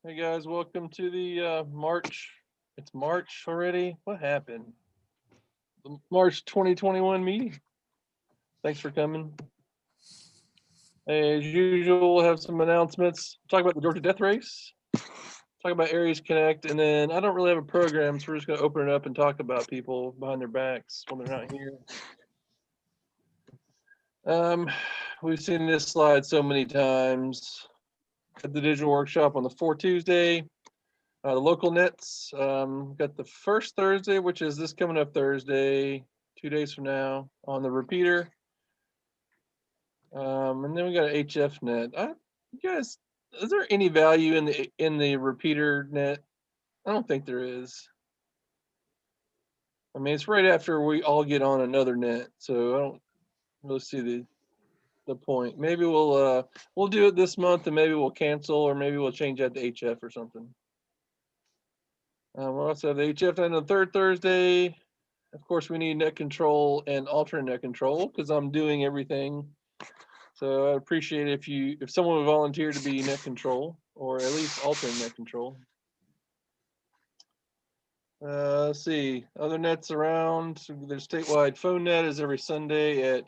Hey guys, welcome to the March. It's March already. What happened? The March 2021 meeting. Thanks for coming. As usual, we'll have some announcements. Talk about the Georgia Death Race. Talk about Aries Connect, and then I don't really have a program, so we're just going to open it up and talk about people behind their backs when they're not here. We've seen this slide so many times at the digital workshop on the 4th Tuesday. The local nets, got the first Thursday, which is this coming up Thursday, 2 days from now, on the repeater. And then we got an HF net. You guys, is there any value in the repeater net? I don't think there is. I mean, it's right after we all get on another net, so I don't really see the point. Maybe we'll do it this month, and maybe we'll cancel, or maybe we'll change that to HF or something. We'll also have the HF on the third Thursday. Of course, we need net control and alternate net control because I'm doing everything. So I'd appreciate if someone would volunteer to be net control or at least alternate net control. Let's see, other nets around. There's statewide phone net is every Sunday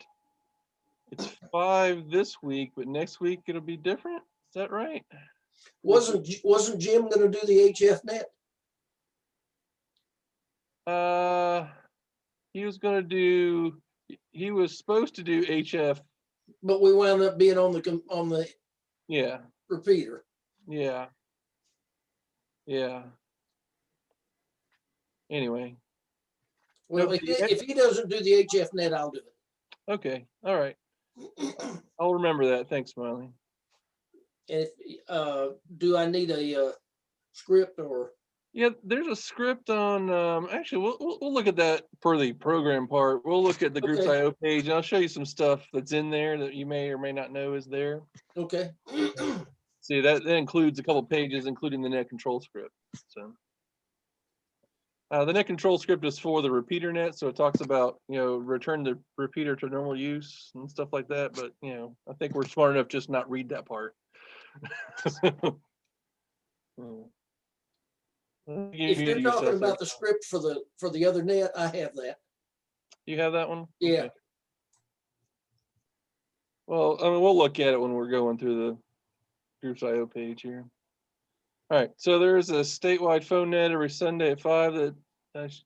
it's 5 this week, but next week it'll be different. Is that right? Wasn't Jim going to do the HF net? He was supposed to do HF, but we wound up being on the yeah repeater. Yeah. Anyway. Well, if he doesn't do the HF net, I'll do it. Okay. All right. I'll remember that. Thanks, Smiley. And do I need a script or? Yeah, there's a script on. Actually, we'll look at that for the program part. We'll look at the Groups IO page. And I'll show you some stuff that's in there that you may or may not know is there. Okay. See, that includes a couple pages, including the net control script. So. The net control script is for the repeater net, so it talks about, return the repeater to normal use and stuff like that. But, I think we're smart enough just not read that part. If you're talking about the script for the other net, I have that. You have that one? Yeah. Okay. Well, I mean, we'll look at it when we're going through the Groups IO page here. All right, so there's a statewide phone net every Sunday at 5 that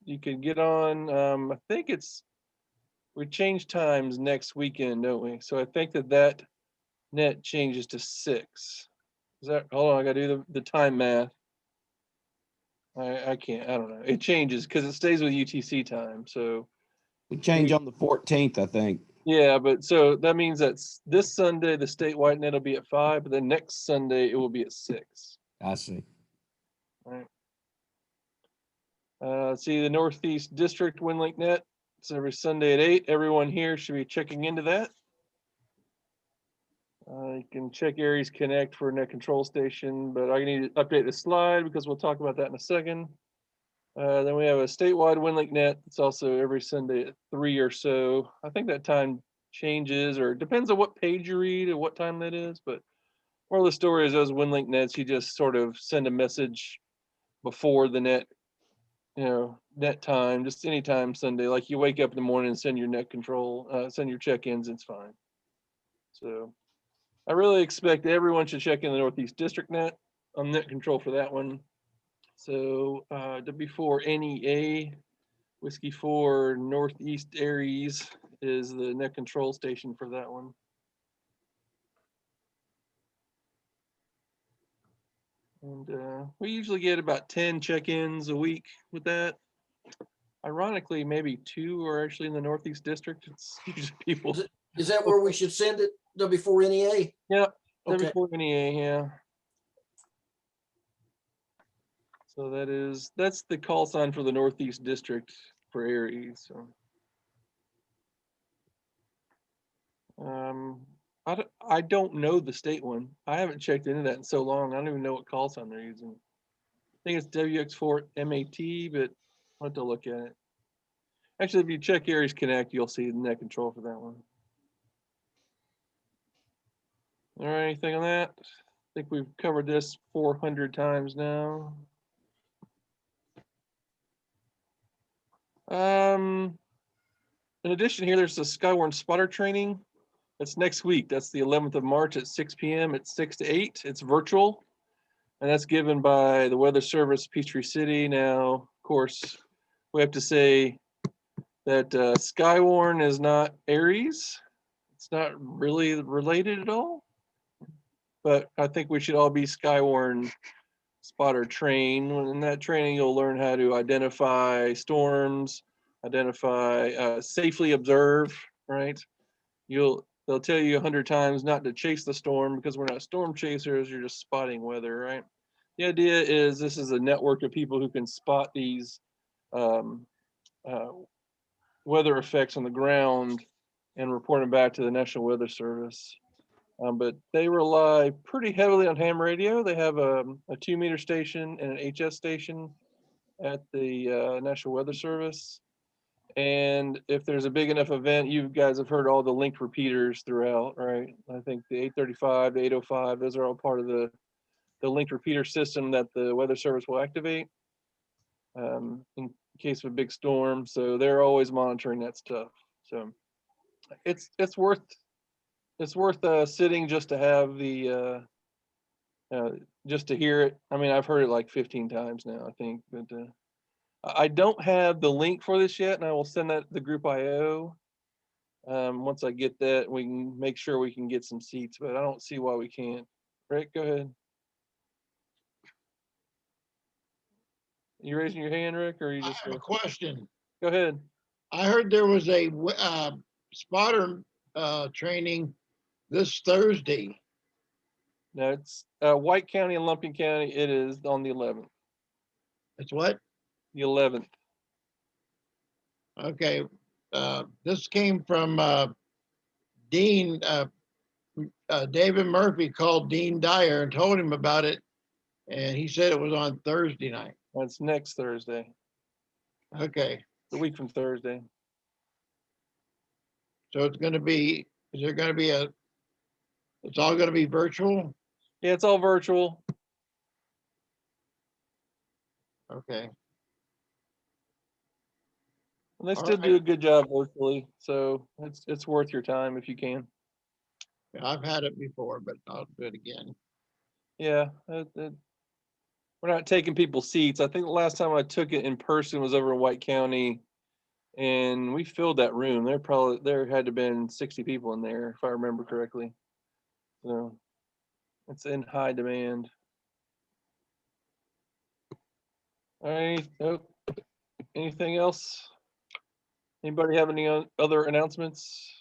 you can get on. I think we change times next weekend, don't we? So I think that net changes to 6. Hold on, I gotta do the time math. I can't, I don't know. It changes because it stays with UTC time, so. We change on the 14th, I think. Yeah, but so that means that this Sunday, the statewide net will be at 5, but then next Sunday, it will be at 6. I see. All right. See the Northeast District WinLink net. It's every Sunday at 8. Everyone here should be checking into that. You can check Aries Connect for net control station, but I need to update the slide because we'll talk about that in a second. Then we have a statewide WinLink net. It's also every Sunday at 3 or so. I think that time changes, or it depends on what page you read and what time that is. But moral of the story is those WinLink nets, you just sort of send a message before the net, net time, just anytime Sunday. Like you wake up in the morning and send your net control, send your check-ins, it's fine. So I really expect everyone should check in the Northeast District net. I'm net control for that one. So W4 NEA, Whiskey 4 Northeast Aries is the net control station for that one. And we usually get about 10 check-ins a week with that. Ironically, maybe 2 are actually in the Northeast District. It's usually people. Is that where we should send it? W4 NEA? Yep. Okay. W4 NEA, yeah. So that's the call sign for the Northeast District for Aries. So. I don't know the state one. I haven't checked into that in so long. I don't even know what call sign they're using. I think it's WX4 MAT, but I'll have to look at it. Actually, if you check Aries Connect, you'll see the net control for that one. All right, anything on that? think we've covered this 400 times now. In addition here, there's the Skywarn spotter training. That's next week. That's the 11th of March at 6 p.m. It's 6 to 8. It's virtual. And that's given by the Weather Service, Peachtree City. Now, of course, we have to say that Skywarn is not ARES. It's not really related at all. But I think we should all be Skywarn spotter trained. In that training, you'll learn how to identify storms, safely observe, right? They'll tell you 100 times not to chase the storm because we're not storm chasers, you're just spotting weather, right? The idea is this is a network of people who can spot these weather effects on the ground and report them back to the National Weather Service. But they rely pretty heavily on ham radio. They have a 2-meter station and an HS station at the National Weather Service. And if there's a big enough event, you guys have heard all the linked repeaters throughout, right? I think the 835, the 805, those are all part of the linked repeater system that the Weather Service will activate in case of a big storm. So they're always monitoring that stuff. So it's worth sitting just to have the just to hear it. I mean, I've heard it like 15 times now, I think, but I don't have the link for this yet, and I will send that to the group IO. Once I get that, we can make sure we can get some seats, but I don't see why we can't. Rick, go ahead. You raising your hand, Rick, or are you I just? have a question. Go ahead. I heard there was a spotter training this Thursday. No, it's White County and Lumpkin County. It is on the 11th. It's what? The 11th. Okay. This came from Dean. David Murphy called Dean Dyer and told him about it, and he said it was on Thursday night. That's next Thursday. Okay. The week from Thursday. So it's going to be. Is there going to be a? It's all going to be virtual. Yeah, it's all virtual. Okay. And they All still right. do a good job virtually, so it's worth your time if you can. I've had it before, but I'll do it again. Yeah, we're not taking people's seats. I think the last time I took it in person was over in White County, and we filled that room. There had to have been 60 people in there, if I remember correctly. So it's in high demand. All right. Anything else? Anybody have any other announcements?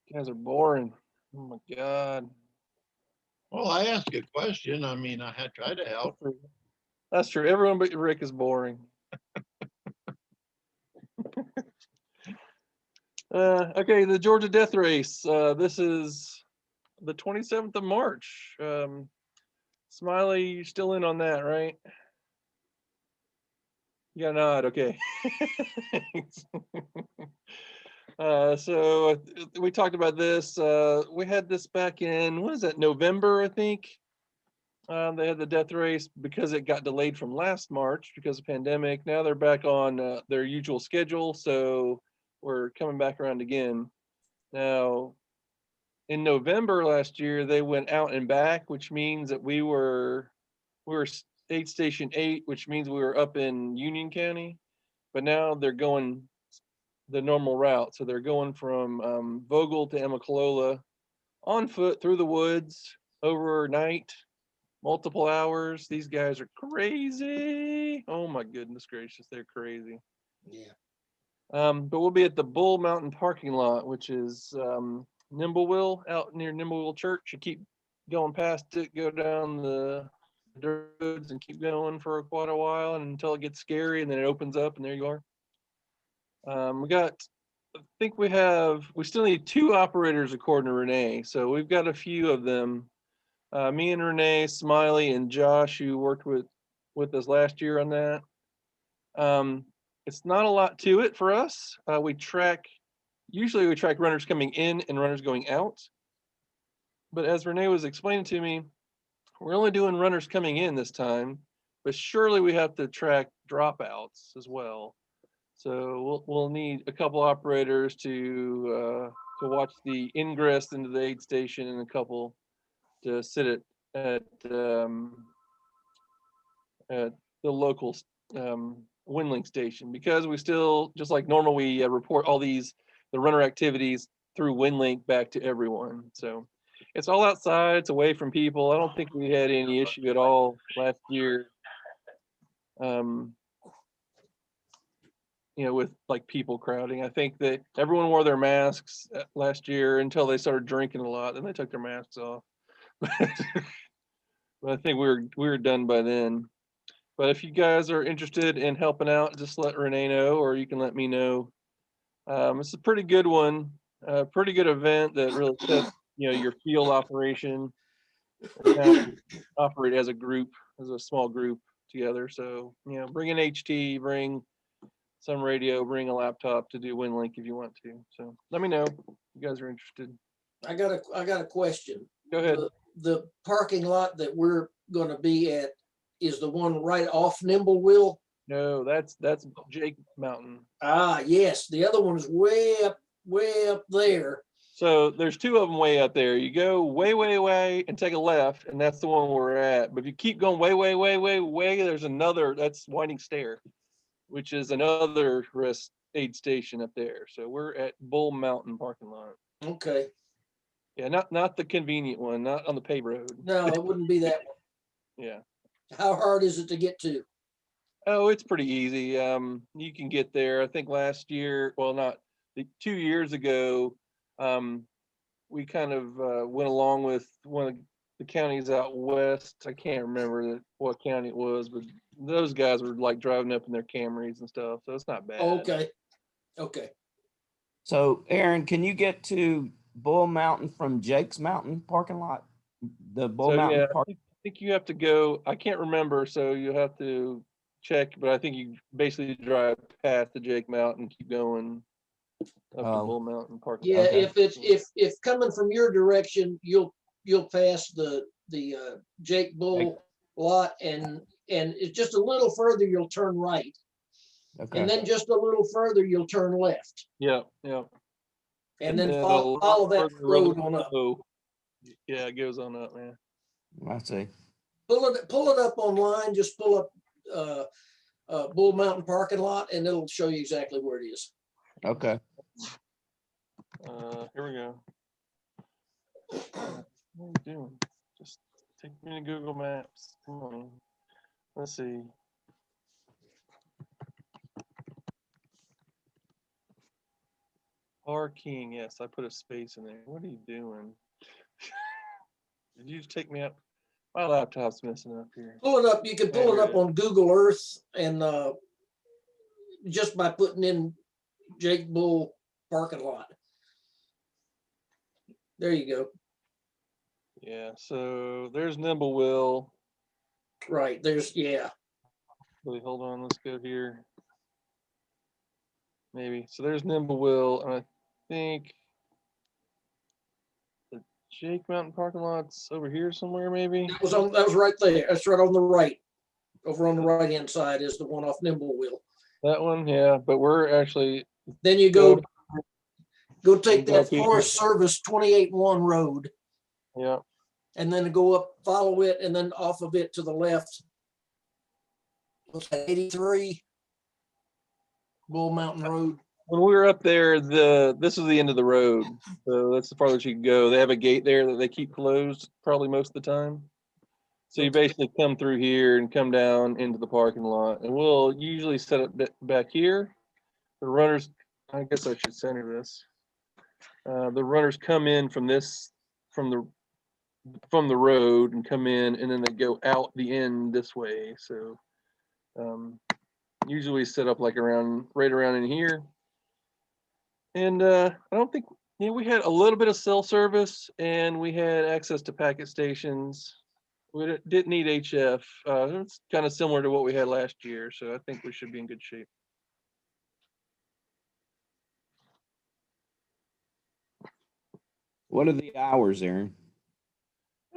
You guys are boring. Oh my God. Well, I asked a question. I mean, I had tried to help. That's true. Everyone but Rick is boring. Okay, the Georgia Death Race. This is the 27th of March. Smiley, you're still in on that, right? You got a nod, okay. So we talked about this. We had this back in, what is that, November, I think? They had the death race because it got delayed from last March because of pandemic. Now they're back on their usual schedule, so we're coming back around again. Now, in November last year, they went out and back, which means that we were aid station 8, which means we were up in Union County, but now they're going the normal route. So they're going from Vogel to Emma on foot through the woods overnight, multiple hours. These guys are crazy. Oh my goodness gracious, they're crazy. Yeah. But we'll be at the Bull Mountain parking lot, which is Nimbleville, out near Nimbleville Church. You keep going past it, go down the dirt roads and keep going for quite a while until it gets scary, and then it opens up and there you are. We still need 2 operators according to Renee. So we've got a few of them. Me and Renee, Smiley, and Josh, who worked with us last year on that. It's not a lot to it for us. Usually we track runners coming in and runners going out. but as Renee was explaining to me, we're only doing runners coming in this time, but surely we have to track dropouts as well. So we'll need a couple operators to watch the ingress into the aid station and a couple to sit at the local WinLink station, because we still, just like normal, we report all the runner activities through WinLink back to everyone. So it's all outside, it's away from people. I don't think we had any issue at all last year. With like people crowding. I think that everyone wore their masks last year until they started drinking a lot, then they took their masks off. But I think we were done by then. But if you guys are interested in helping out, just let Renee know, or you can let me know. It's a pretty good one, a pretty good event that really tests, your field operation, and how to operate as a group, as a small group together. So, bring an HT, bring some radio, bring a laptop to do WinLink if you want to. So let me know if you guys are interested. I got a question. Go ahead. The parking lot that we're gonna be at is the one right off Nimblewheel? No, that's Jake Mountain. Ah, yes. The other one is way up there. So there's two of them way up there. You go way and take a left, and that's the one we're at. But if you keep going way, there's another, that's Winding Stair, which is another rest aid station up there. So we're at Bull Mountain parking lot. Okay. Yeah, not the convenient one, not on the paved road. No, it wouldn't be that one. Yeah. How hard is it to get to? Oh, it's pretty easy. You can get there. I think last year, well, not 2 years ago, we kind of went along with one of the counties out west. I can't remember what county it was, but those guys were like driving up in their Camrys and stuff, so it's not bad. Okay. So Aaron, can you get to Bull Mountain from Jake's Mountain parking lot? The Bull Mountain yeah, park. I think you have to go. I can't remember, so you have to check. But I think you basically drive past the Jake Mountain, keep going up to Bull Mountain parking Yeah, lot. Okay. if coming from your direction, you'll pass the Jake Bull lot, and it's just a little further, you'll turn right. Okay. And then just a little further, you'll turn left. Yeah. And then follow that road on up. Yeah, it goes on up, man. I see. Pull it up online. Just pull up Bull Mountain parking lot, and it'll show you exactly where it is. Okay. Here we go. What are you doing? Just take me to Google Maps. Come on. Let's see. King, yes, I put a space in there. What are you doing? Did you just take me up? My laptop's messing up here. Pull it up. You can pull it up on Google Earth, and just by putting in Jake Bull parking lot. There you go. Yeah, so there's Nimblewheel. Right, yeah. Wait, hold on, let's go here. Maybe. So there's Nimblewheel, and I think the Jake Mountain parking lot's over here somewhere, maybe. That was right there. That's right on the right. Over on the right hand side is the one off Nimblewheel. That one, yeah. But we're actually. Then you go take that Forest Service 28-1 road. Yeah. And then go up, follow it, and then off of it to the left. What's that, 83? Bull Mountain Road. When we were up there, this was the end of the road. So that's the farthest you can go. They have a gate there that they keep closed probably most of the time. So you basically come through here and come down into the parking lot. And we'll usually set up back here. The runners, I guess I should center this. The runners come in from the road and come in, and then they go out the end this way. So usually set up like right around in here. And I don't think, we had a little bit of cell service, and we had access to packet stations. We didn't need HF. It's kind of similar to what we had last year, so I think we should be in good shape. What are the hours, Aaron?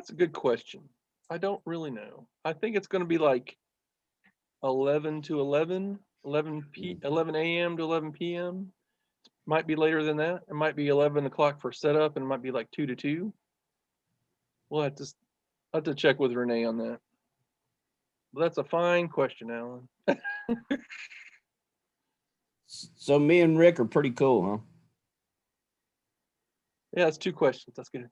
That's a good question. I don't really know. I think it's gonna be like 11 to 11, 11 a.m. to 11 p.m. Might be later than that. It might be 11 o'clock for setup and it might be like 2 to 2. We'll have to check with Renee on that. But that's a fine question, Alan. So me and Rick are pretty cool, huh? Yeah, it's 2 questions. That's good.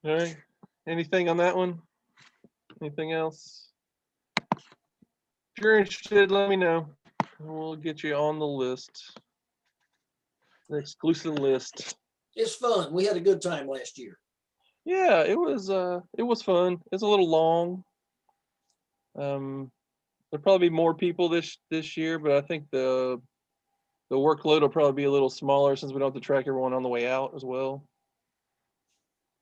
All right. Anything on that one? Anything else? If you're interested, let me know. We'll get you on the list. The exclusive list. It's fun. We had a good time last year. Yeah, it was fun. It's a little long. There'll probably be more people this year, but I think the workload will probably be a little smaller since we don't have to track everyone on the way out as well.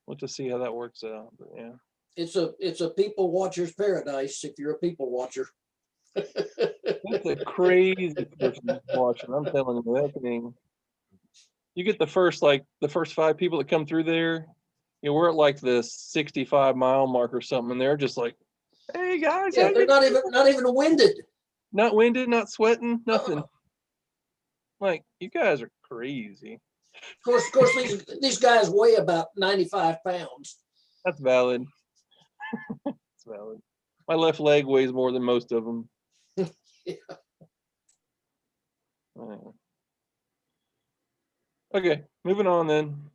We'll just see how that works out. But yeah. It's a people watcher's paradise if you're a people watcher. It's a crazy person watching. I'm telling you, that thing. You get the first 5 people that come through there. You know, we're at like the 65-mile mark or something, and they're just like, "Hey guys, Yeah, they're not even winded. not winded, not sweating, nothing." Uh-uh. Like, you guys are crazy. Of course, these guys weigh about 95 pounds. That's valid. That's valid. My left leg weighs more than most of them. Yeah. Okay, moving on then.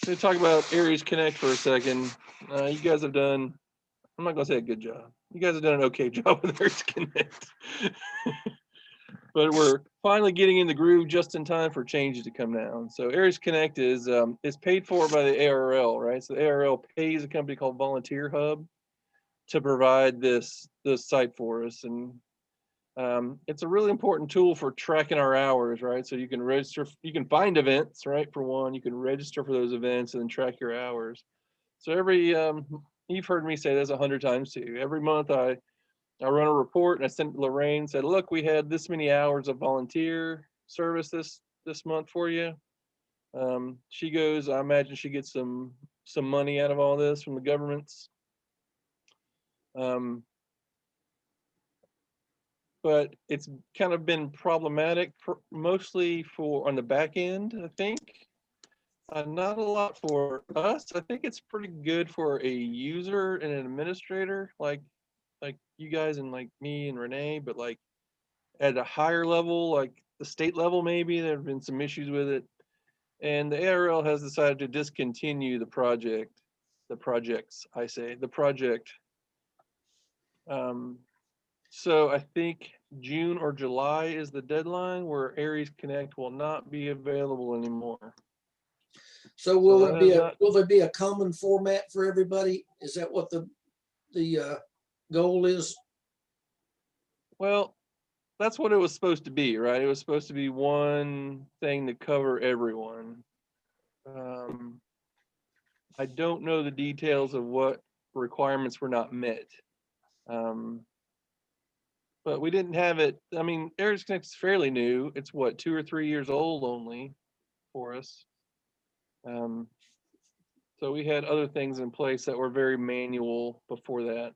Let's talk about Aries Connect for a second. You guys have done, I'm not going to say a good job. You guys have done an okay job with Aries Connect. But we're finally getting in the groove just in time for changes to come down. So Aries Connect is paid for by the ARL, right? So the ARL pays a company called Volunteer Hub to provide this site for us. And it's a really important tool for tracking our hours, right? So you can register, you can find events, right? For one, you can register for those events and then track your hours. So you've heard me say this 100 times too. Every month I run a report and I sent Lorraine, said, look, we had this many hours of volunteer service this month for you. She goes, I imagine she gets some money out of all this from the governments. But it's kind of been problematic mostly on the back end, I think. Not a lot for us. I think it's pretty good for a user and an administrator like you guys and like me and Renee, but like at a higher level, like the state level, maybe there have been some issues with it. And the ARL has decided to discontinue the project. So I think June or July is the deadline where Aries Connect will not be available anymore. So will there be a common format for everybody? Is that what the goal is? Well, that's what it was supposed to be, right? It was supposed to be one thing to cover everyone. I don't know the details of what requirements were not met. But we didn't have it. I mean, Aries Connect is fairly new. It's what, 2 or 3 years old only for us. So we had other things in place that were very manual before that.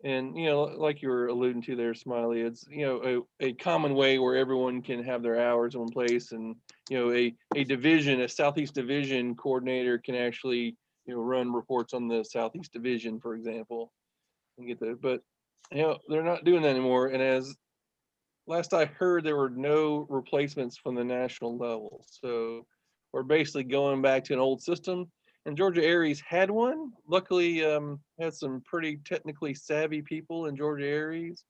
And, you know, like you were alluding to there, Smiley, it's, you know, a common way where everyone can have their hours in place, and, you know, a Southeast Division coordinator can actually, you know, run reports on the Southeast Division, for example, and get that. But, you know, they're not doing that anymore. And as last I heard, there were no replacements from the national level. So we're basically going back to an old system. And Georgia Aries had one. Luckily, had some pretty technically savvy people in Georgia Aries,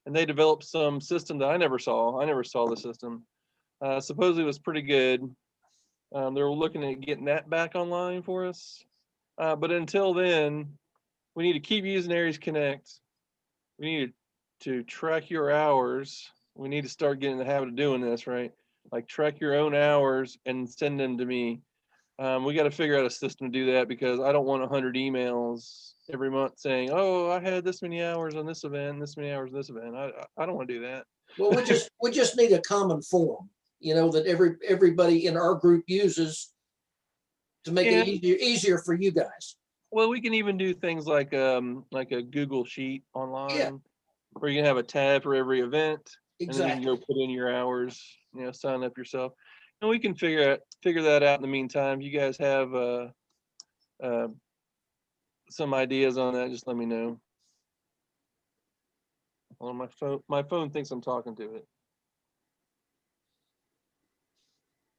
and they developed some system that I never saw. I never saw the system. Supposedly it was pretty good. They were looking at getting that back online for us. But until then, we need to keep using Aries Connect. We need to track your hours. We need to start getting in the habit of doing this, right? Like track your own hours and send them to me. We got to figure out a system to do that, because I don't want 100 emails every month saying, "Oh, I had this many hours on this event, this many hours on this event." I don't want to do that. Well, we just need a common form. you know, that everybody in our group uses to make it Yeah. easier for you guys. Well, we can even do things like a Google Sheet online, where you can have a tab for every event, and then you can go Exactly. put in your hours, you know, sign up yourself, and we can figure that out in the meantime. If you guys have uh, some ideas on that, just let me know. Well, my phone thinks I'm talking to it.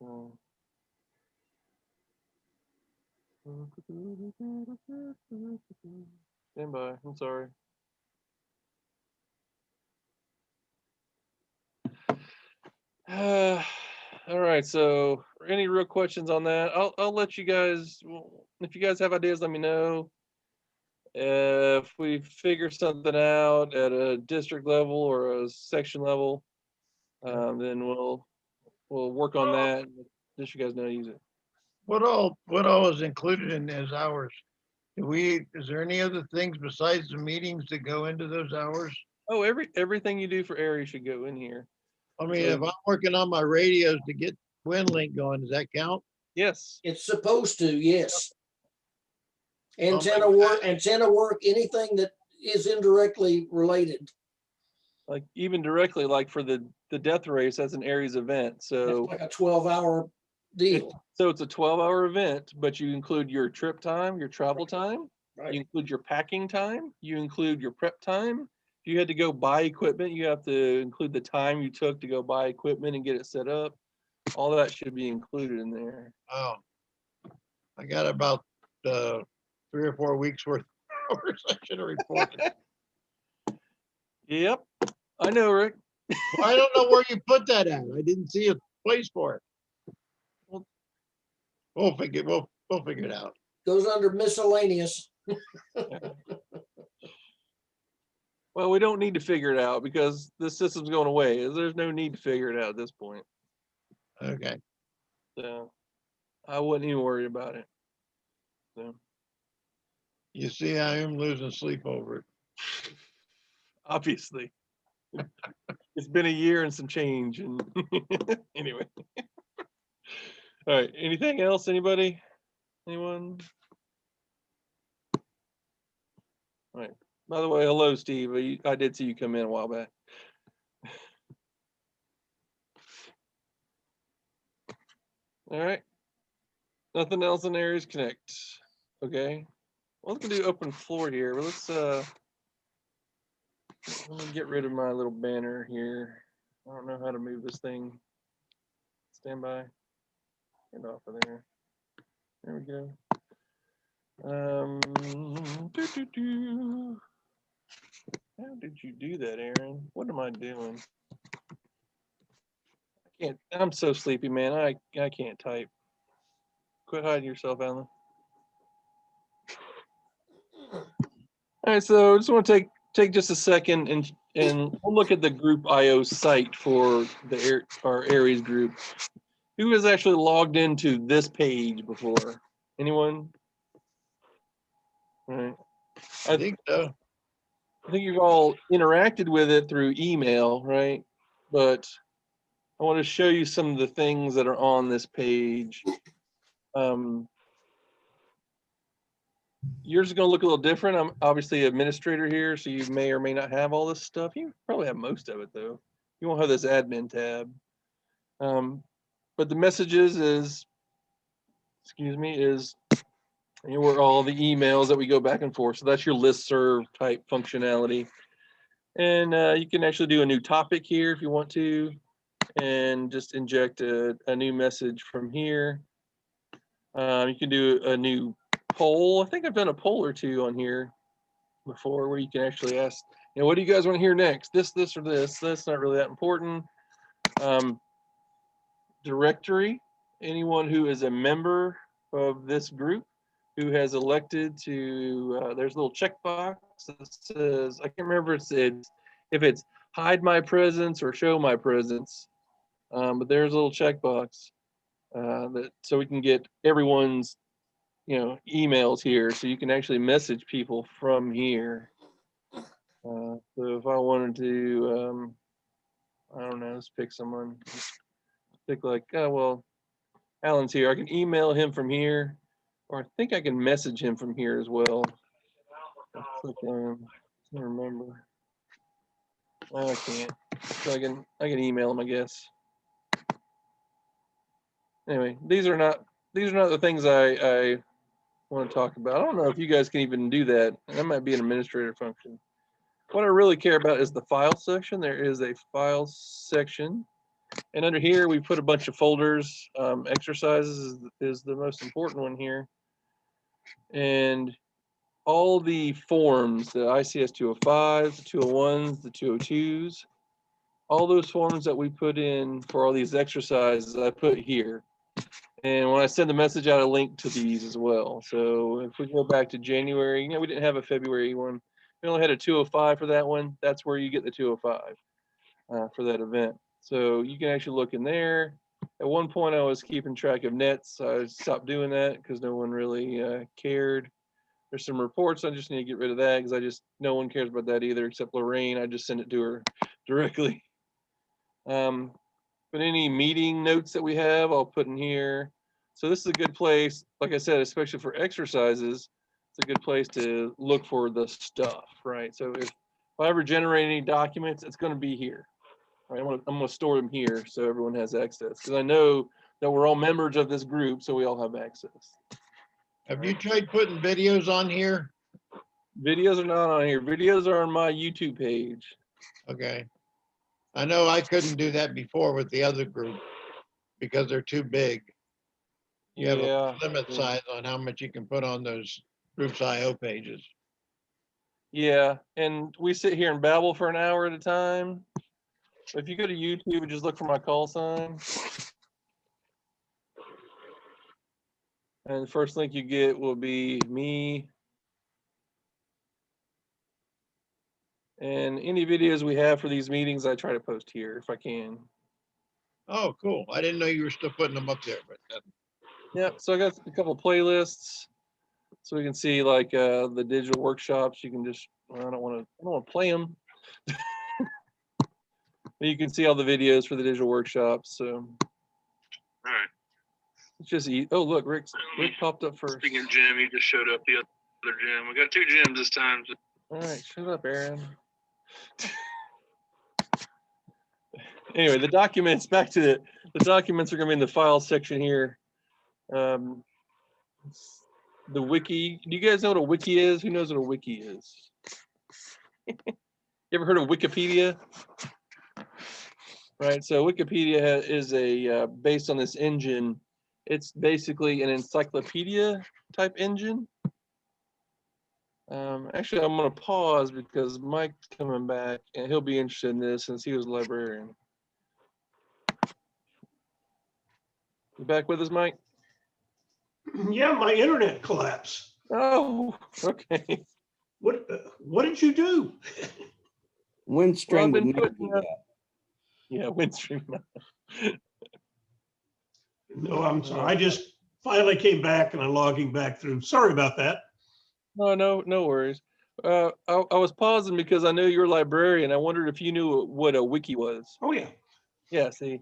So. Stand by. I'm sorry. All right. So, any real questions on that? I'll let you guys. If you guys have ideas, let me know. If we figure something out at a district level or a section level, then we'll work on that. Just you guys know how to use it. What all is included in those hours? Is there any other things besides the meetings that go into those hours? Oh, everything you do for Aries should go in here. I mean, So- if I'm working on my radios to get WinLink going, does that count? Yes. It's supposed to, yes. Oh my Antenna work, anything that is indirectly related. Like even directly, like for the death race, that's an Aries event. It's So like a 12-hour deal. it's a 12-hour event, but you include your trip time, your travel time, you Right. include your packing time, you include your prep time. If you had to go buy equipment, you have to include the time you took to go buy equipment and get it set up. All that should be included in there. Oh, I got about 3 or 4 weeks worth of hours I should have reported. Yep, I know, Rick. Well, I don't know where you put that at. I didn't see a place for it. Well- We'll figure it out. Goes under miscellaneous. Well, we don't need to figure it out because the system's going away. There's no need to figure it out at this point. Okay. So I wouldn't even worry about it. So You see, I am losing sleep over it. obviously, it's been a year and some change. And anyway, all right. Anything else? Anybody? Anyone? All right. By the way, hello, Steve. I did see you come in a while back. All right. Nothing else in Aries Connect. Okay. Well, let's do open floor here. But let's let me get rid of my little banner here. I don't know how to move this thing. Stand by. Get off of there. There we go. How did you do that, Aaron? What am I doing? I can't. I'm so sleepy, man. I can't type. Quit hiding yourself, Alan. All right, so I just want to take just a second and we'll look at the group IO site for our Aries group. Who has actually logged into this page before? Anyone? All right. I think so. I think you've all interacted with it through email, right? But I want to show you some of the things that are on this page. Yours is going to look a little different. I'm obviously administrator here, so you may or may not have all this stuff. You probably have most of it, though. You won't have this admin tab. But the messages is where all the emails that we go back and forth. So that's your listserv type functionality. And you can actually do a new topic here if you want to, and just inject a new message from here. You can do a new poll. I think I've done a poll or two on here before where you can actually ask, what do you guys want to hear next? This, or this? That's not really that important. Directory, anyone who is a member of this group who has elected to, there's a little checkbox that says, I can't remember if it's hide my presence or show my presence, but there's a little checkbox so we can get everyone's emails here, so you can actually message people from here. So if I wanted to, I don't know, let's pick someone. think like, oh, well, Alan's here. I can email him from here, or I think I can message him from here as well. I'll click on him. I can't remember. I can't. So I can email him, I guess. Anyway, these are not the things I want to talk about. I don't know if you guys can even do that. That might be an administrator function. What I really care about is the file section. There is a file section. And under here, we put a bunch of folders. Exercises is the most important one here. And all the forms, the ICS 205s, the 201s, the 202s, all those forms that we put in for all these exercises, I put here. And when I send the message out, I link to these as well. So if we go back to January, we didn't have a February one. We only had a 205 for that one. That's where you get the 205 for that event. So you can actually look in there. At one point, I was keeping track of nets. I stopped doing that because no one really cared. There's some reports. I just need to get rid of that because no one cares about that either except Lorraine. I just send it to her directly. But any meeting notes that we have, I'll put in here. So this is a good place, like I said, especially for exercises, it's a good place to look for the stuff, right? So if I ever generate any documents, it's going to be here, right? I'm going to store them here so everyone has access because I know that we're all members of this group, so we all have access. Have you tried putting videos on here? Videos are not on here. Videos are on my YouTube page. Okay. I know I couldn't do that before with the other group because they're too big. You have a limit size on how much you can put on those groups IO pages. Yeah, and we sit here and babble for an hour at a time. If you go to YouTube and just look for my call sign, and the first link you get will be me. And any videos we have for these meetings, I try to post here if I can. Oh, cool. I didn't know you were still putting them up there, but Yeah, so I got a couple playlists so we can see like the digital workshops. You can just, I don't want to play them. You can see all the videos for the digital workshops. So All right. it's just eat. Oh, look, Rick popped up first. Speaking of Jim, he just showed up the other Jim. We got two Jims this time. All right, shut up, Aaron. Anyway, the documents, back to the documents are going to be in the file section here. The wiki. Do you guys know what a wiki is? Who knows what a wiki is? You ever heard of Wikipedia? Right, so Wikipedia is based on this engine. It's basically an encyclopedia type engine. Actually, I'm going to pause because Mike's coming back and he'll be interested in this since he was a librarian. You back with us, Mike? Yeah, my internet collapsed. Oh, okay. What did you do? Windstream would been never putting do up- that. Yeah, Windstream. No, I'm sorry. I just finally came back and I'm logging back through. Sorry about that. No worries. I was pausing because I know you're a librarian. I wondered if you knew what a wiki was. Oh yeah. Yeah, see.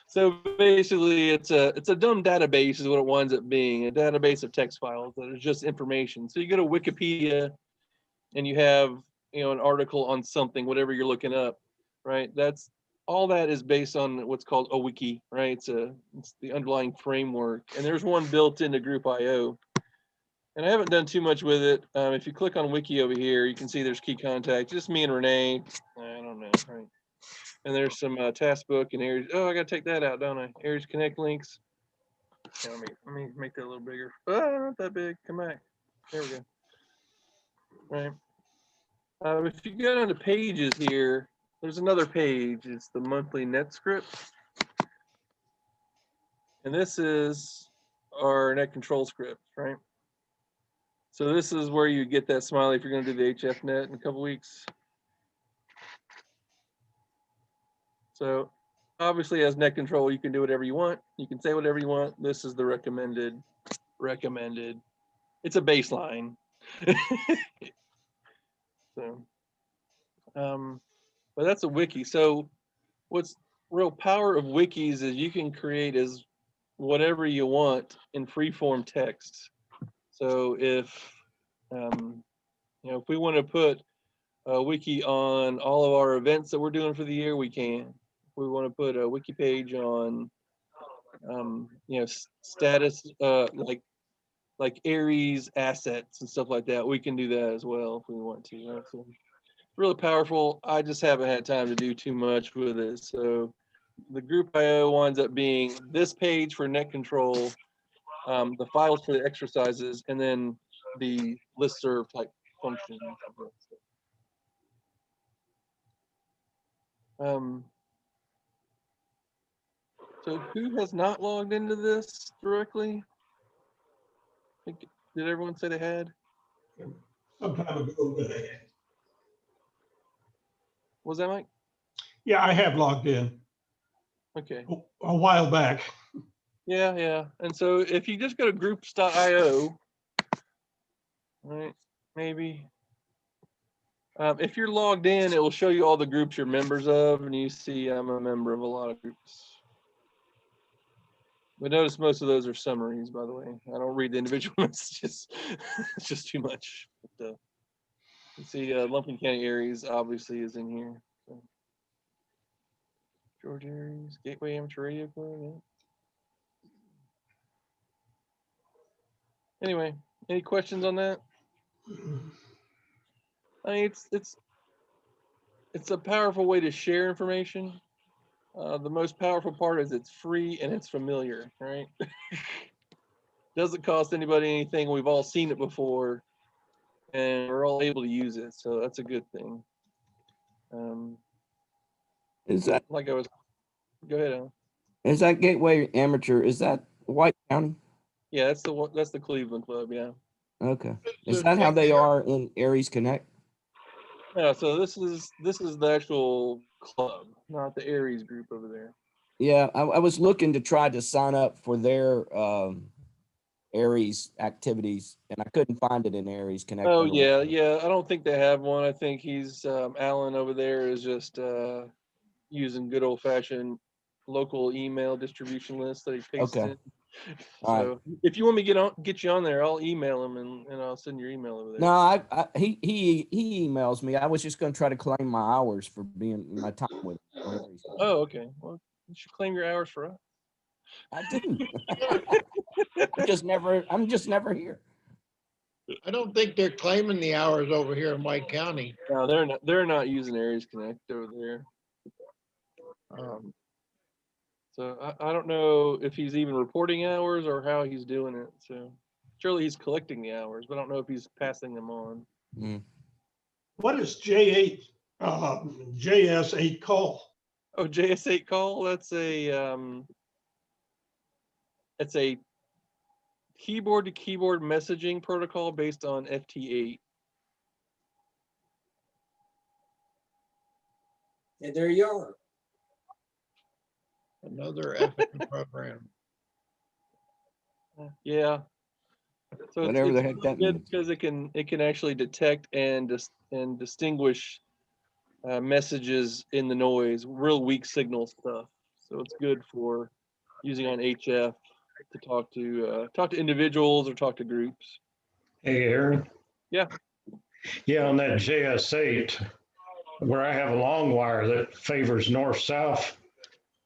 So basically it's a dumb database is what it winds up being, a database of text files that is just information. So you go to Wikipedia and you have, an article on something, whatever you're looking up, right? That's all that is based on what's called a wiki, right? It's the underlying framework. And there's one built into Group IO. And I haven't done too much with it. If you click on wiki over here, you can see there's key contact, just me and Renee. I don't know, right? And there's some task book and Aries. Oh, I got to take that out, don't I? Aries Connect links. Yeah, let me make that a little bigger. Oh, not that big. Come back. There we go. Right. If you go down to pages here, there's another page. It's the monthly net script. And this is our net control script, right? So this is where you get that smiley if you're going to do the HF net in a couple weeks. So obviously as net control, you can do whatever you want. You can say whatever you want. This is the recommended. It's a baseline. So, but that's a wiki. So what's real power of wikis is you can create as whatever you want in free form text. So if if we want to put a wiki on all of our events that we're doing for the year, we can. If we want to put a wiki page on status like Aries assets and stuff like that, we can do that as well if we want to. So really powerful. I just haven't had time to do too much with it. So the group IO winds up being this page for net control, the files for the exercises, and then the listserv type function. So who has not logged into this directly? Did everyone say they had? Some time ago. Was that Mike? Yeah, I have logged in Okay. a while back. Yeah. And so if you just go to groups.io, right, maybe. If you're logged in, it will show you all the groups you're members of, and you see I'm a member of a lot of groups. But notice most of those are summaries, by the way. I don't read the individual messages. It's just too much. But, you see, Lumpkin County Aries obviously is in here. So. George Aries, Gateway Amateur Radio Club. Yeah. Anyway, any questions on that? I mean, it's a powerful way to share information. The most powerful part is it's free and it's familiar, right? Doesn't cost anybody anything. We've all seen it before, and we're all able to use it. So that's a good thing. Is that Go ahead, Alan. is that Gateway Amateur? Is that White County? Yeah, that's the Cleveland Club. Yeah. Okay. Is that how they are in Aries Connect? Yeah. So this is the actual club, not the Aries group over there. Yeah, I was looking to try to sign up for their Aries activities, and I couldn't find it in Aries Connect. Oh yeah. I don't think they have one. I think he's Alan over there is just using good old fashioned local email distribution list that he pastes Okay. in. All So if you want me to get you on there, I'll email him and I'll send your email over there. No, he emails me. I was just going to try to claim my hours for being my time with him. Oh, okay. Well, you should claim your hours for us. I do. I'm just never here. I don't think they're claiming the hours over here in White County. No, they're not using Aries Connect over there. So I don't know if he's even reporting hours or how he's doing it. So surely he's collecting the hours, but I don't know if he's passing them on. What is J8 JS8 call? Oh, JS8 call. That's a keyboard to keyboard messaging protocol based on FT8. And there you are. Another FM program. Yeah. So Whatever the heck that means. because it can actually detect and distinguish messages in the noise, real weak signal stuff. So it's good for using on HF to talk to individuals or talk to groups. Hey, Aaron. Yeah. Yeah, on that JS8, where I have a long wire that favors north-south,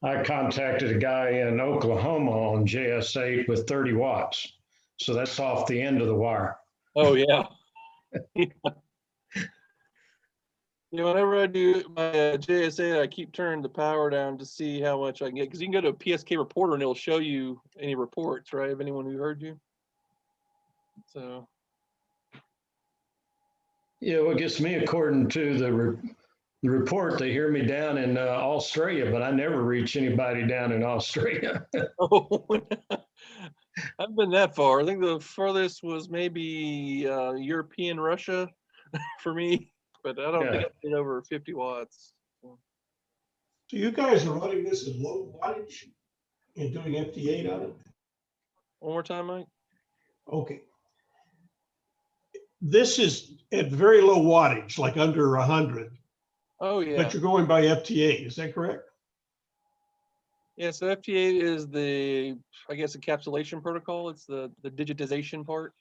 I contacted a guy in Oklahoma on JS8 with 30 watts. So that's off the end of the wire. Oh, yeah. Whenever I do my JS8, I keep turning the power down to see how much I can get. Because you can go to a PSK reporter and it'll show you any reports, right, of anyone who heard you. So. Yeah, well, it gets me, according to the report, they hear me down in Australia, but I never reach anybody down in Australia. Oh, I haven't been that far. I think the furthest was maybe European Russia for me, but I don't think I get over 50 watts. So you guys are running this at low wattage and doing FT8 on it? One more time, Mike. Okay. This is at very low wattage, like under 100. Oh, yeah. But you're going by FT8, is that correct? Yeah, so FT8 is the, I guess, encapsulation protocol. It's the digitization part.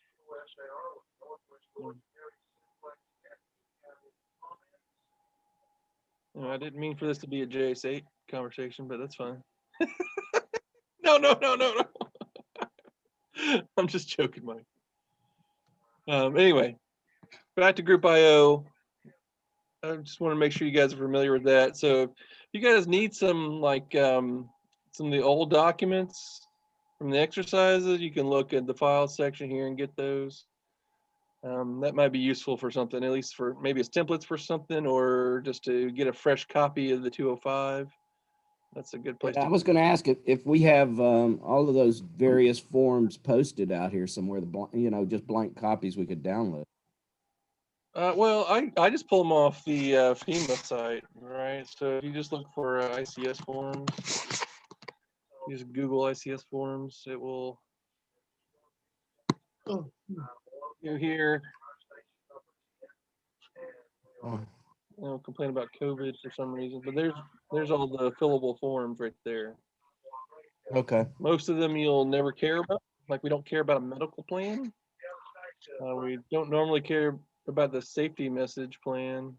I didn't mean for this to be a JS8 conversation, but that's fine. No. I'm just joking, Mike. Anyway, back to Group IO. I just want to make sure you guys are familiar with that. So if you guys need some some of the old documents from the exercises, you can look at the file section here and get those. That might be useful for something, at least for maybe as templates for something, or just to get a fresh copy of the 205. That's a good place I to. was going to ask if we have all of those various forms posted out here somewhere, just blank copies we could download. Well, I just pull them off the FEMA site, right? So if you just look for ICS forms, use Google ICS forms, it will go here. Complain about COVID for some reason, but there's all the fillable forms right there. Okay. Most of them you'll never care about. Like, we don't care about a medical plan. We don't normally care about the safety message plan.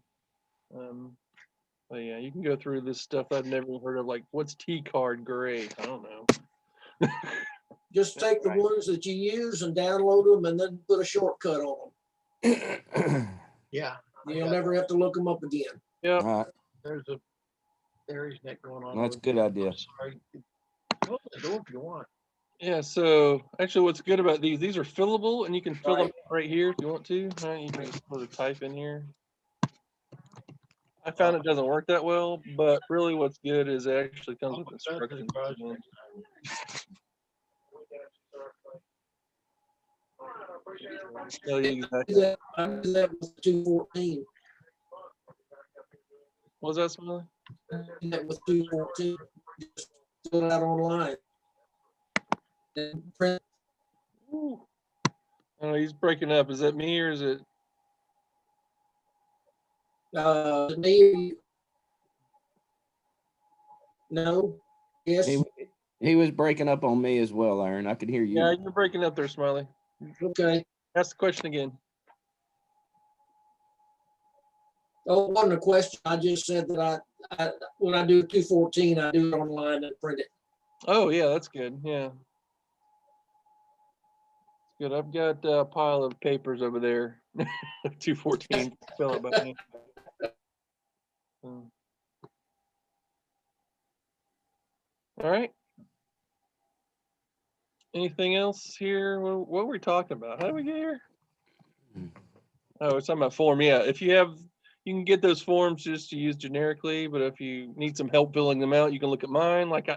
But yeah, you can go through this stuff I've never heard of, like what's T-card gray? I don't know. Just take the ones that you use and download them and then put a shortcut on them. Yeah. You'll never have to look them up again. Yeah. There's a Aries Connect going on. That's a good idea. Sorry. Open the door if you want. Yeah, so actually what's good about these are fillable, and you can fill them right here if you want to. You can just put a type in here. I found it doesn't work that well, but really what's good is it actually comes with instructions. Tell you exactly. I did that with 214. What was that, Smiley? I did that with 214. Just fill it out online. And print. Ooh. I don't know, he's breaking up. Is that me or is it? Maybe. No. Yes. He was breaking up on me as well, Aaron. I could hear you. Yeah, you're breaking up there, Smiley. Okay. Ask the question again. Oh, it wasn't a question. I just said that I when I do 214, I do it online and print it. Oh yeah, that's good. Yeah. Good. I've got a pile of papers over there. 214. Fill it by hand. All right. Anything else here? What were we talking about? How did we get here? Oh, it's talking about form. Yeah. If you can get those forms just to use generically, but if you need some help filling them out, you can look at mine like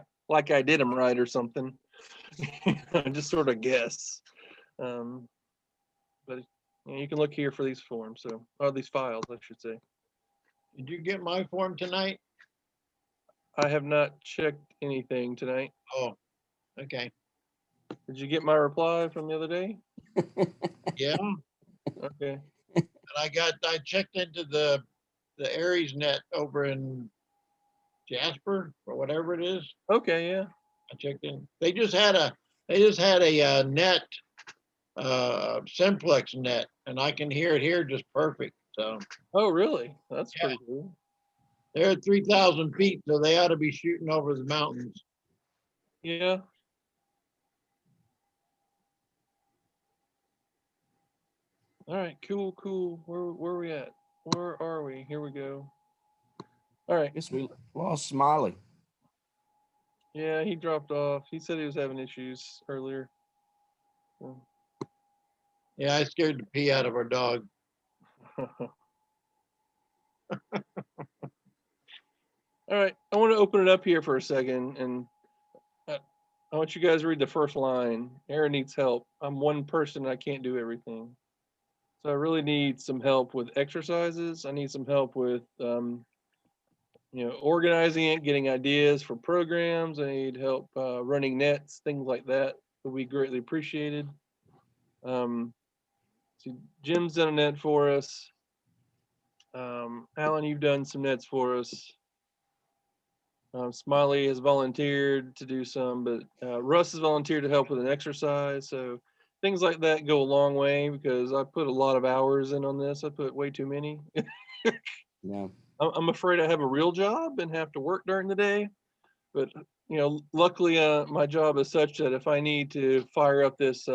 I did them right or something. Just sort of guess. But you can look here for these forms. Or these files, I should say. Did you get my form tonight? I have not checked anything tonight. Oh, okay. Did you get my reply from the other day? Yeah. Okay. And I checked into the Aries net over in Jasper or whatever it is. Okay, yeah. I checked in. They just had a net, simplex net, and I can hear it here just perfect. So. Oh, really? That's Yeah. pretty cool. They're at 3,000 feet, so they ought to be shooting over the mountains. Yeah. All right, cool. Where are we at? Where are we? Here we go. All right. Guess we lost Smiley. Yeah, he dropped off. He said he was having issues earlier. Yeah, I scared the pee out of our dog. All right, I want to open it up here for a second, and I want you guys to read the first line. Aaron needs help. I'm one person. I can't do everything. So I really need some help with exercises. I need some help with, organizing it, getting ideas for programs. I need help running nets, things like that would be greatly appreciated. So Jim's done a net for us. Alan, you've done some nets for us. Smiley has volunteered to do some, but Russ has volunteered to help with an exercise. So things like that go a long way because I put a lot of hours in on this. I put way too many. Yeah. I'm afraid I have a real job and have to work during the day. But luckily, my job is such that if I need to fire up this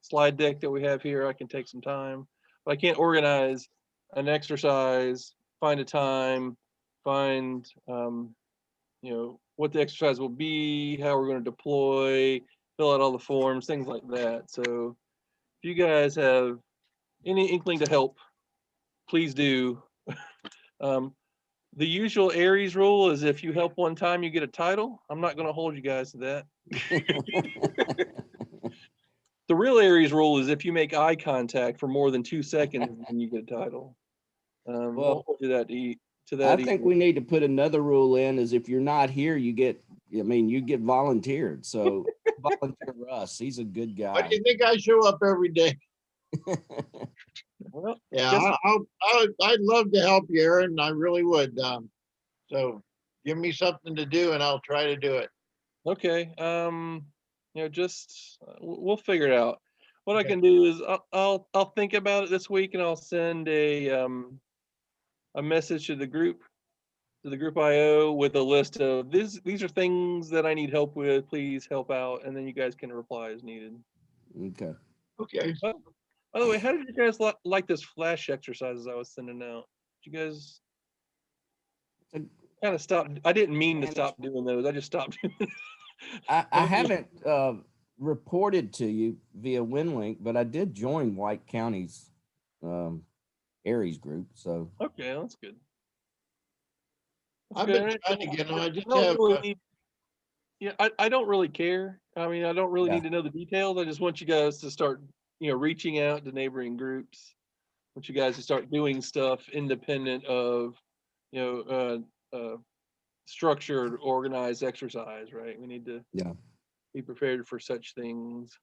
slide deck that we have here, I can take some time. But I can't organize an exercise, find a time, find what the exercise will be, how we're going to deploy, fill out all the forms, things like that. So if you guys have any inkling to help, please do. The usual Aries rule is if you help one time, you get a title. I'm not going to hold you guys to that. The real Aries rule is if you make eye contact for more than 2 seconds, then you get a title. Well, Won't hold you to I that think either. we need to put another rule in is if you're not here, you get volunteered. So volunteer Russ. He's a good Why guy. do you think I show up every day? Well, Yeah, guess- I'd love to help you, Aaron. I really would. So give me something to do and I'll try to do it. okay. Just we'll figure it out. What I Okay. can do is I'll think about it this week and I'll send a message to the group IO with a list of these are things that I need help with. Please help out, and then you guys can reply as needed. Okay. Okay. By the way, how did you guys like this flash exercises I was sending out? Did you guys kind of stop? I didn't mean to stop doing those. I just stopped. I haven't reported to you via WinLink, but I did join White County's Aries group. So Okay, that's good. That's I've good. been trying to get on. I just don't have, really need- yeah, I don't really care. I mean, I don't really Yeah. need to know the details. I just want you guys to start, reaching out to neighboring groups. I want you guys to start doing stuff independent of, structured, organized exercise, right? We need to yeah. be prepared for such things.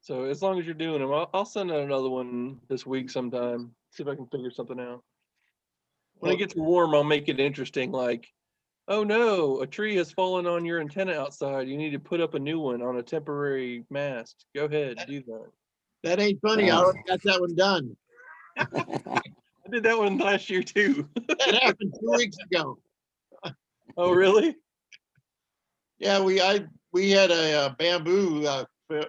So as long as you're doing them, I'll send out another one this week sometime. See if I can figure something out. When it gets warm, I'll make it interesting. Like, oh no, a tree has fallen on your antenna outside. You need to put up a new one on a temporary mast. Go ahead, do that. that ain't funny. I Oh. already got that one done. I did that one last year too. That happened 2 weeks ago. Oh really? Yeah, we had a bamboo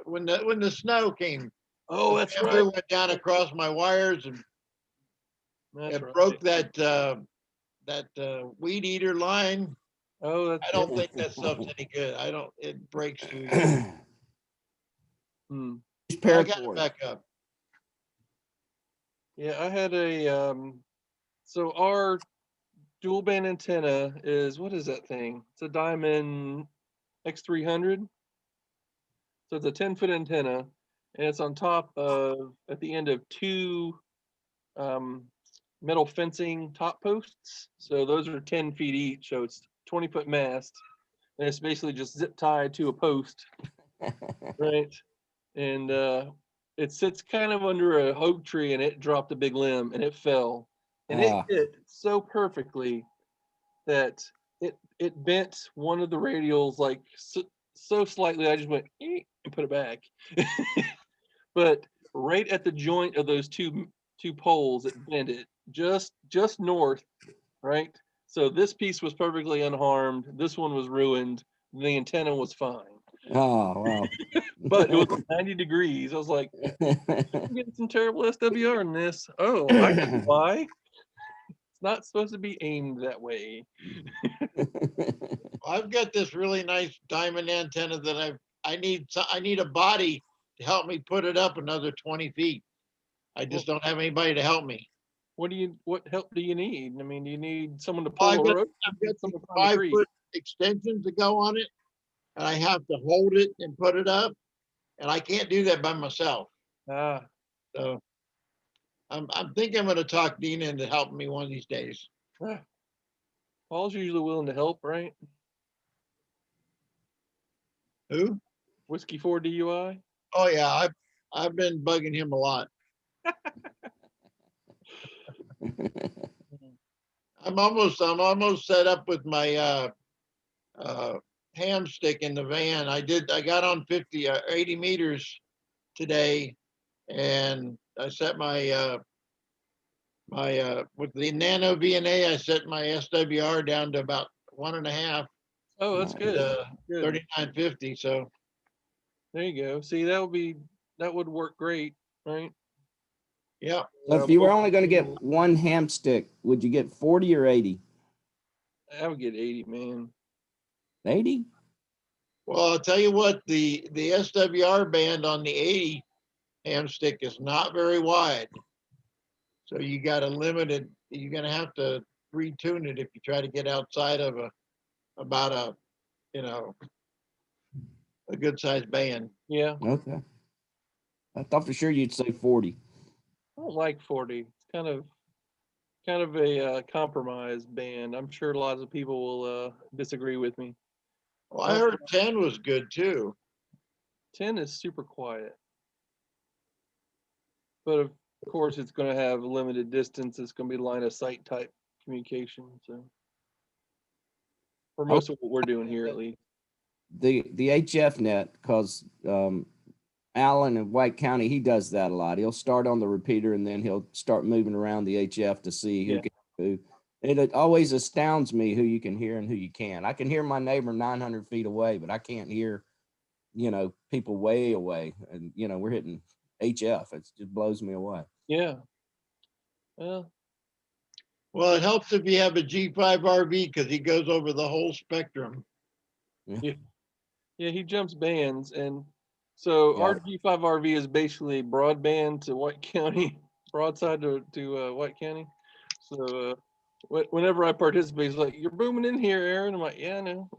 when the snow came. Oh, The that's bamboo right. went down across my wires and That's it right. broke that weed eater line. Oh, that's I don't think that stuff's any good. It breaks through. Hmm. I got it back up. Yeah, I had so our dual band antenna is, what is that thing? It's a Diamond X300. So it's a 10-foot antenna and it's on top of, at the end of two metal fencing top posts. So those are 10 feet each. So it's 20-foot mast and it's basically just zip tied to a post, right? And it sits kind of under a oak tree and it dropped a big limb and it fell. And it hit so perfectly that it bent one of the radials like so slightly. I just went and put it back. But right at the joint of those two poles, it bent it just north, right? So this piece was perfectly unharmed. This one was ruined. The antenna was fine. Oh, wow. But it was 90 degrees. I was like, I'm getting some terrible SWR in this. Oh, I know why. It's not supposed to be aimed that way. I've got this really nice diamond antenna that I need a body to help me put it up another 20 feet. I just don't have anybody to help me. What help do you need? I mean, do you need someone to Well, pull a rope? I've got Someone these climb a tree? 5-foot extensions that go on it, and I have to hold it and put it up, and I can't do that by myself. Ah, So I'm thinking I'm going to talk Dina into helping me one of these days. Paul's usually willing to help, right? Who? Whiskey 4 DUI. Oh yeah, I've been bugging him a lot. I'm almost set up with my ham stick in the van. I got on 80 meters today, and I set my with the nano VNA, I set my SWR down to about 1.5, Oh, that's Nice. good. Good. 3950. So There you go. See, that would work great, right? yeah. So if you were only going to get one ham stick, would you get 40 or 80? I would get 80, man. 80? Well, I'll tell you what, the SWR band on the 80 ham stick is not very wide. So you got a limited, you're gonna have to retune it if you try to get outside of about a, you know, a good sized band. Yeah, Okay. I thought for sure you'd say 40. I don't like 40. It's kind of a compromise band. I'm sure lots of people will disagree with me. Well, I heard 10 was good too. 10 is super quiet, but of course it's going to have limited distance. It's going to be line of sight type communication. So for most of what we're doing here, at least. The HF net, because Allen in White County, he does that a lot. He'll start on the repeater and then he'll start moving around the HF to see who Yeah. can who. It always astounds me who you can hear and who you can't. I can hear my neighbor 900 feet away, but I can't hear, people way away. And, we're hitting HF. It just blows me away. Yeah. Well, Well, it helps if you have a G5 RV because he goes over the whole spectrum. yeah, he jumps bands, and so Yeah. our G5 RV is basically broadband to White County, broadside to White County. So whenever I participate, he's like, "You're booming in here, Aaron." I'm like, "Yeah, I know.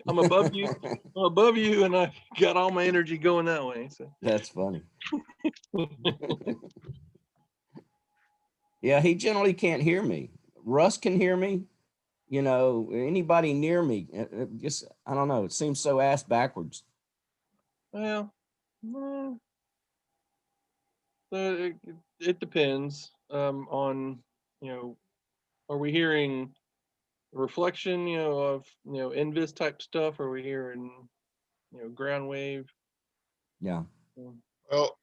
I'm above you. I'm above you, and I got all my energy going that way." So That's funny. Yeah, he generally can't hear me. Russ can hear me. Anybody near me, just, I don't know. It seems so ass backwards. well, so it depends on are we hearing reflection of invis type stuff? Are we hearing ground wave? Yeah. Well,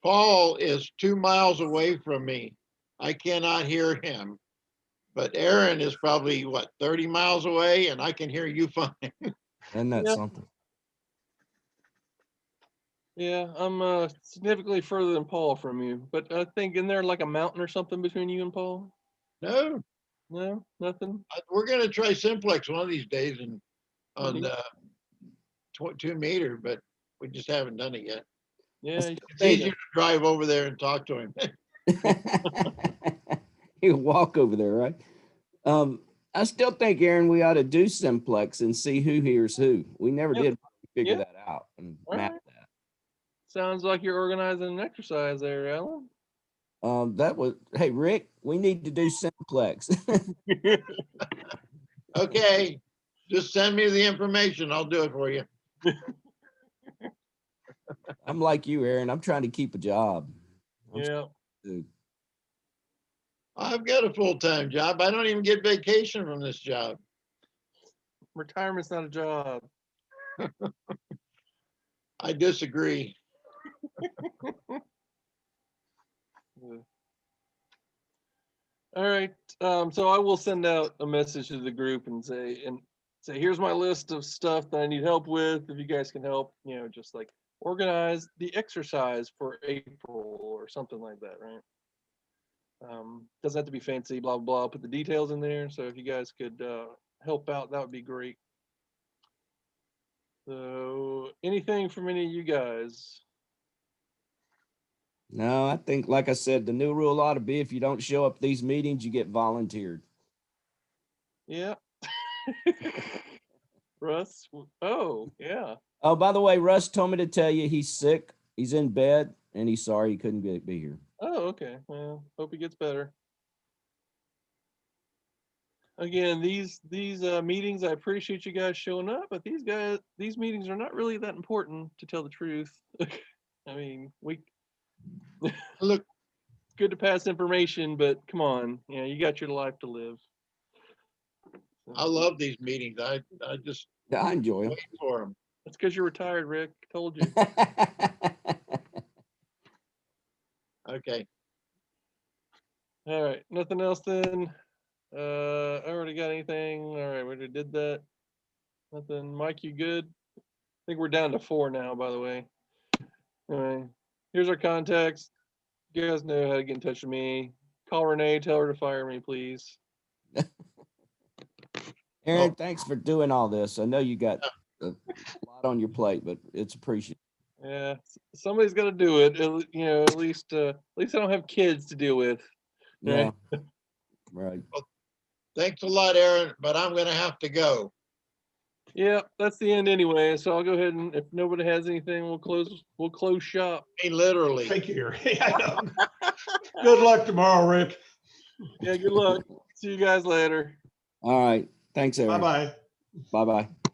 Paul is 2 miles away from me. I cannot hear him. But Aaron is probably 30 miles away, and I can hear you fine. Isn't that Yeah. something? Yeah, I'm significantly further than Paul from you, but I think in there like a mountain or something between you and Paul. No, No, nothing. we're gonna try simplex one of these days and on Mhm. the 2 meter, but we just haven't done it yet. Yeah, It's easier to drive over there and talk to him. You walk over there, right? I still think, Aaron, we ought to do simplex and see who hears who. We never Yep. did figure Yeah. that out and All map right. that. Sounds like you're organizing an exercise there, Alan. Hey, Rick, we need to do simplex. Okay, just send me the information. I'll do it for you. I'm like you, Aaron. I'm trying to keep a job. Yeah. Dude. I've got a full-time job. I don't even get vacation from this job. Retirement's not a job. I disagree. Yeah. All right. So I will send out a message to the group and say, here's my list of stuff that I need help with. If you guys can help, just like organize the exercise for April or something like that, right? Doesn't have to be fancy, blah, blah, blah. Put the details in there. So if you guys could help out, that would be great. So anything from any of you guys? No, I think, like I said, the new rule ought to be if you don't show up these meetings, you get volunteered. Yeah. Russ? Oh, yeah. Oh, by the way, Russ told me to tell you he's sick. He's in bed and he's sorry he couldn't be here. Oh, okay. Well, hope he gets better. Again, these meetings, I appreciate you guys showing up, but these meetings are not really that important, to tell the truth. I mean, Look, good to pass information, but come on, you know, you got your life to live. I love these meetings. I just Yeah, I enjoy them. wait for them. That's because you're retired, Rick. Told you. Okay. All right, nothing else then. I already got anything. All right, we already did that. Nothing. Mike, you good? I think we're down to 4 now, by the way. Anyway, here's our contacts. You guys know how to get in touch with me. Call Renee, tell her to fire me, please. Aaron, thanks for doing all this. I know you got a lot on your plate, but it's appreciated. Yeah, somebody's got to do it. You know, at least I don't have kids to deal with. Yeah. Right. Right. Thanks a lot, Aaron, but I'm gonna have to go. Yeah, that's the end anyway. So I'll go ahead and if nobody has anything, we'll close shop. I mean, literally. Thank you, Aaron. Yeah, I know. Good luck tomorrow, Rick. Yeah, good luck. See you guys later. All right. Thanks, Aaron. Bye-bye. Bye-bye.